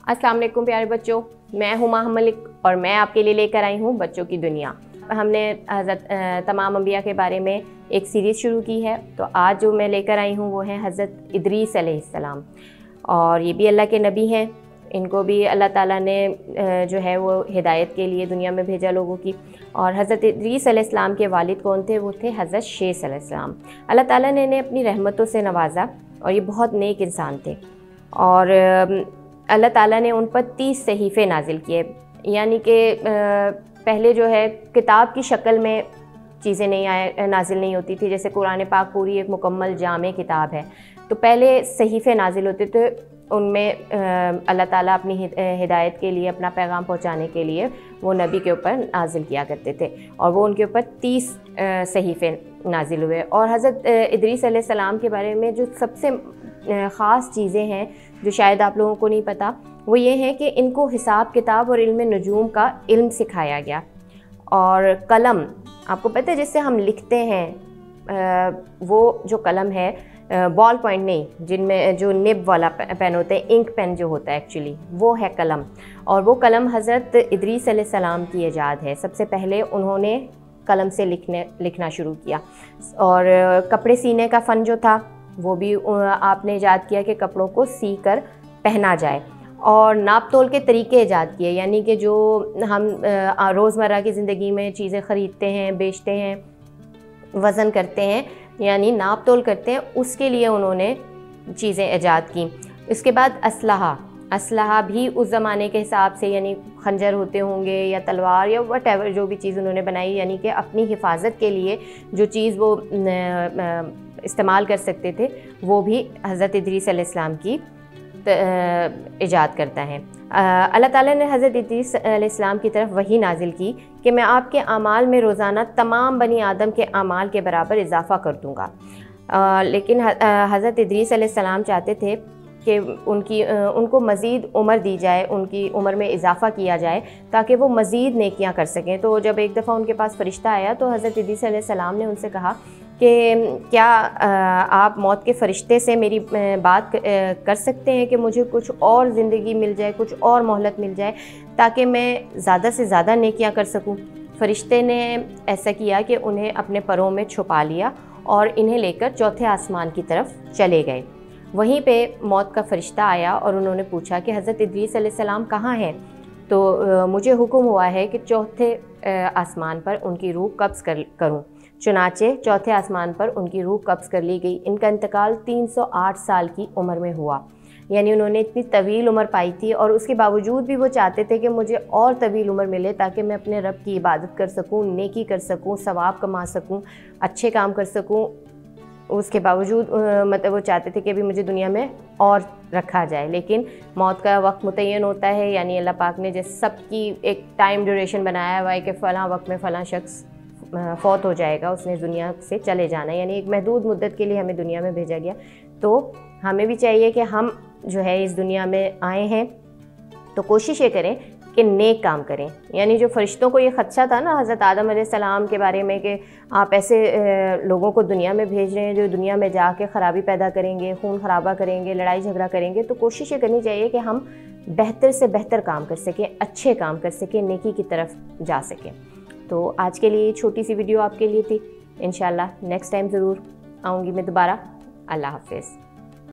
अस्सलाम वालेकुम प्यारे बच्चों, मैं हुमा मलिक और मैं आपके लिए लेकर आई हूँ बच्चों की दुनिया। हमने हज़रत तमाम अंबिया के बारे में एक सीरीज़ शुरू की है, तो आज जो मैं लेकर आई हूँ वो है हज़रत इदरीस अलैहिस्सलाम। और ये भी अल्लाह के नबी हैं, इनको भी अल्लाह ताला ने जो है वो हिदायत के लिए दुनिया में भेजा लोगों की। और हज़रत इदरीस अलैहिस्सलाम के वालिद कौन थे? वो थे हज़रत शेस अलैहिस्सलाम। अल्लाह ताला ने इन्हें अपनी रहमतों से नवाजा और ये बहुत नेक इंसान थे। और अल्लाह ताला ने उन पर 30 सहीफ़े नाजिल किए, यानी कि पहले जो है किताब की शक्ल में चीज़ें नाजिल नहीं होती थी। जैसे कुरान पाक पूरी एक मुकम्मल जामे किताब है, तो पहले सहीफ़े नाजिल होते थे, उनमें अल्लाह ताला अपनी हिदायत के लिए, अपना पैगाम पहुंचाने के लिए वो नबी के ऊपर नाजिल किया करते थे। और वो उनके ऊपर 30 सहीफ़े नाजिल हुए। और हज़रत इदरीस अलैहिस्सलाम के बारे में जो सबसे ख़ास चीज़ें हैं जो शायद आप लोगों को नहीं पता, वो ये है कि इनको हिसाब किताब और इल्म नजूम का इल्म सिखाया गया। और कलम, आपको पता है जिससे हम लिखते हैं, वो जो कलम है बॉल पॉइंट नहीं, जिनमें जो निब वाला पेन होता है, इंक पेन जो होता है एक्चुअली, वो है कलम। और वो कलम हज़रत इदरीस अलैहिस्सलाम की ईजाद है। सबसे पहले उन्होंने कलम से लिखना शुरू किया। और कपड़े सीने का फ़न जो था वो भी आपने ईजाद किया कि कपड़ों को सी कर पहना जाए। और नाप तोल के तरीके ईजाद किए, यानी कि जो हम रोज़मर्रा की ज़िंदगी में चीज़ें ख़रीदते हैं, बेचते हैं, वज़न करते हैं, यानी नाप तोल करते हैं, उसके लिए उन्होंने चीज़ें ईजाद की। इसके बाद असलहा भी उस ज़माने के हिसाब से, यानी खंजर होते होंगे या तलवार या वटेवर, जो भी चीज़ उन्होंने बनाई, यानी कि अपनी हिफाजत के लिए जो चीज़ वो इस्तेमाल कर सकते थे, वो भी हज़रत इदरीस अलैहिस्सलाम की ईजाद करता है। अल्लाह ताला ने हज़रत इदरीस अलैहिस्सलाम की तरफ वही नाजिल की कि मैं आपके अमाल में रोज़ाना तमाम बनी आदम के अमाल के बराबर इजाफ़ा कर दूँगा। लेकिन हज़रत इदरीस अलैहिस्सलाम चाहते थे कि उनको मज़ीद उम्र दी जाए, उनकी उम्र में इजाफ़ा किया जाए ताकि वो मज़ीद नेकियां कर सकें। तो जब एक दफ़ा उनके पास फ़रिश्ता आया तो हज़रत इदरीस अलैहिस्सलाम ने उनसे कहा कि क्या आप मौत के फ़रिश्ते से मेरी बात कर सकते हैं कि मुझे कुछ और ज़िंदगी मिल जाए, कुछ और मोहलत मिल जाए ताकि मैं ज़्यादा से ज़्यादा नेकियां कर सकूं। फ़रिश्ते ने ऐसा किया कि उन्हें अपने परों में छुपा लिया और इन्हें लेकर चौथे आसमान की तरफ चले गए। वहीं पे मौत का फ़रिश्ता आया और उन्होंने पूछा कि हज़रत इदरीस अलैहिस्सलाम कहाँ हैं? तो मुझे हुक्म हुआ है कि चौथे आसमान पर उनकी रूह कब्ज़ करूँ। चुनाचे चौथे आसमान पर उनकी रूह कब्ज़ कर ली गई। इनका इंतकाल 308 साल की उम्र में हुआ, यानी उन्होंने इतनी तवील उम्र पाई थी। और उसके बावजूद भी वो चाहते थे कि मुझे और तवील उम्र मिले ताकि मैं अपने रब की इबादत कर सकूं, नेकी कर सकूं, सवाब कमा सकूं, अच्छे काम कर सकूं। उसके बावजूद मतलब वो चाहते थे कि अभी मुझे दुनिया में और रखा जाए। लेकिन मौत का वक्त मुतय्यन होता है, यानी अल्लाह पाक ने जैसे सबकी एक टाइम ड्यूरेशन बनाया हुआ है कि फ़लाँ वक्त में फ़लाँ शख्स फौत हो जाएगा, उसने दुनिया से चले जाना, यानी एक महदूद मुद्दत के लिए हमें दुनिया में भेजा गया। तो हमें भी चाहिए कि हम जो है इस दुनिया में आए हैं तो कोशिश ये करें कि नेक काम करें। यानी जो फ़रिश्तों को ये ख़दशा था ना हज़रत आदम अलैहिस्सलाम के बारे में कि आप ऐसे लोगों को दुनिया में भेज रहे हैं जो दुनिया में जाके ख़राबी पैदा करेंगे, खून खराबा करेंगे, लड़ाई झगड़ा करेंगे, तो कोशिश ये करनी चाहिए कि हम बेहतर से बेहतर काम कर सकें, अच्छे काम कर सकें, नेकी की तरफ जा सकें। तो आज के लिए छोटी सी वीडियो आपके लिए थी। इंशाल्लाह नेक्स्ट टाइम ज़रूर आऊँगी मैं दोबारा। अल्लाह हाफ़िज़।